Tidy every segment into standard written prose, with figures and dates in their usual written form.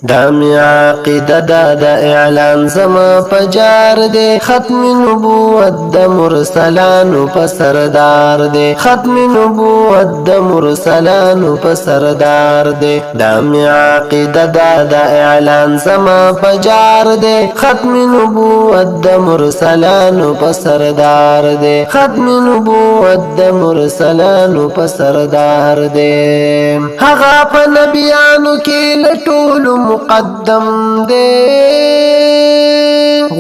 دامی عقیده دا اعلان زما پجار دے ختم نبوت دا مرسلانو پسردار دے ختم نبوت دا مرسلانو پسردار دے دامی عقیده دا اعلان زما پجار دے ختم نبوت دا مرسلانو پسردار دے ختم نبوت دا مرسلانو پسردار دے هغه په نبیانو کې لټول مقدم دے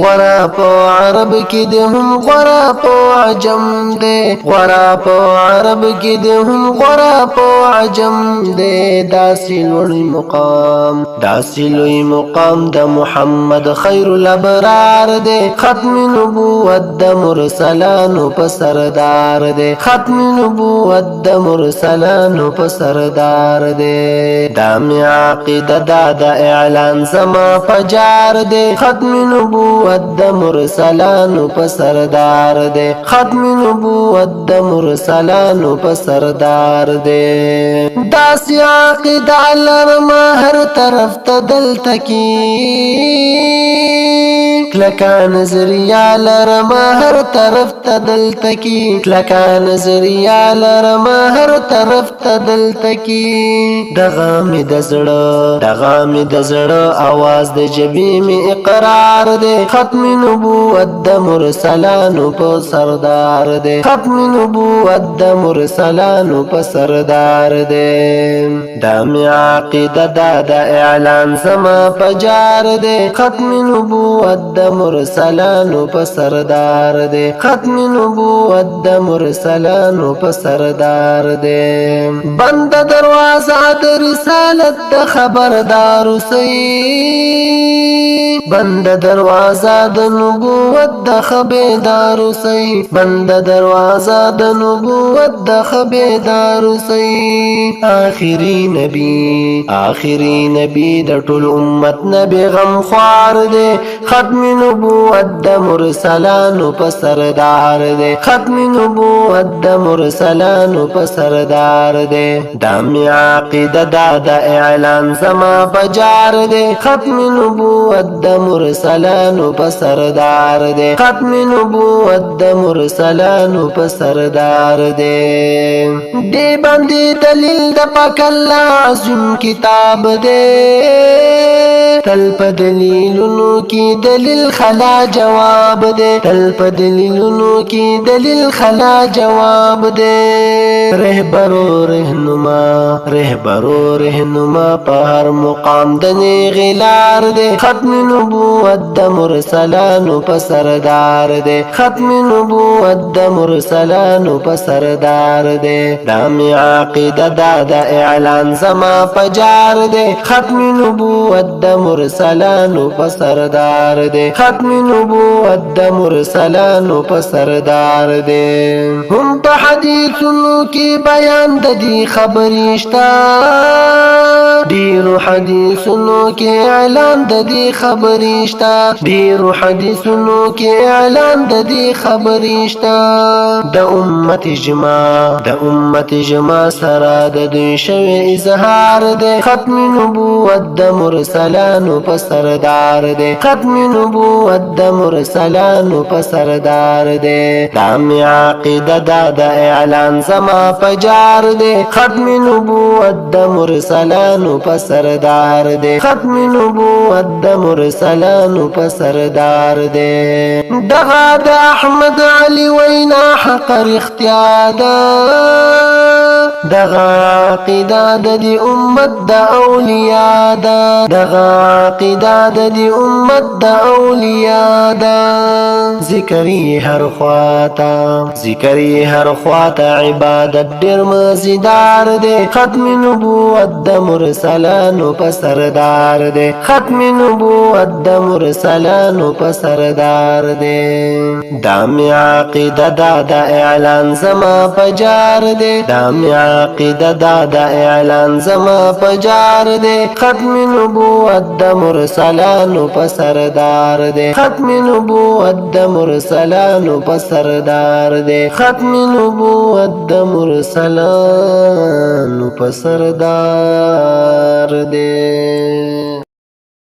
غرا په عرب کې د هم غرا په عجم دے غرا په عرب کې د هم غرا په عجم دے داسې لوی مقام د محمد خیر الابرار دے ختم نبوت د مرسلانو په سردار دے ختم نبوت د مرسلانو په سردار دے دامی عقیده دا اعلان زما پجار دے ختم نبوت د مرسلانو په سردار دے ختم نبوت د مرسلانو په سردار دے داسی عقیده لرما هر طرف ته دلته کی کلکا نظریه لرما هر طرف ته دلته کی کلکا نظریه لرما هر طرف ته دلته کی دغه می د زړه आवाज د جبی می اقرار دے ختم نبوت د مرسلانو په سردار دے ختم نبوت د مرسلانو په سردار دے دامی عقیده دا اعلان زما پجار دے ختم نبوت د مرسلانو په سردار دے ختم نبوت د مرسلانو په سردار دے بند دروازه د رسالت د خبردار سی بند دروازه د نبوت د خبردار سی بند دروازه د نبوت د خبردار سی آخری نبی د ټول امت نبی غم خوار دے ختم نبوت د مرسلانو په سردار دے ختم نبوت د مرسلانو په سردار دے دامی عقیده دا اعلان زما پجار دے ختم نبوت د مرسلانو په سردار دے ختم نبوت د مرسلانو په سردار دے دے باندې دلیل د پاک الله عظیم کتاب دے تل په دلیلونو کې دلیل خلا جواب دے تل په دلیلونو کې دلیل خلا جواب دے رهبرو رهنما په هر مقام د غلار دے ختم نبوت د مرسلانو په سردار دے ختم نبوت د مرسلانو په سردار دے دامی عقیده دا اعلان زما پجار دے ختم نبوت د مرسلانو په سردار دے ختم نبوت د مرسلانو په سردار دے هم په حدیثونو کې بیان د دې خبرې شته ډیرو حدیثونو کې اعلان د دې خبرې شته ډیرو حدیثونو کې اعلان د دې خبرې شته د امت اجماع سره د دوی شوی اظهار دے ختم نبوت د مرسلانو په سردار دے ختم نبوت د مرسلانو په سردار دے دامی عقیده دا اعلان زما پجار دے ختم نبوت د مرسلانو په سردار دے ختم نبوت د مرسلانو په سردار دے دغه د احمد علی وینا حق اختیادا دغه عقیده د دې امت د اولیاء دا دغه عقیده د دې امت د اولیاء دا ذکری هر خواته عبادت ډیر مزیدار دے ختم نبوت د مرسلانو په سردار دے ختم نبوت د مرسلانو په سردار دے دامی عقیده دا اعلان زما پجار دے دامی عقیده دا اعلان زما پجار دے ختم نبوت د مرسلانو په سردار دے ختم نبوت د مرسلانو په سردار دے ختم نبوت د مرسلانو په سردار دے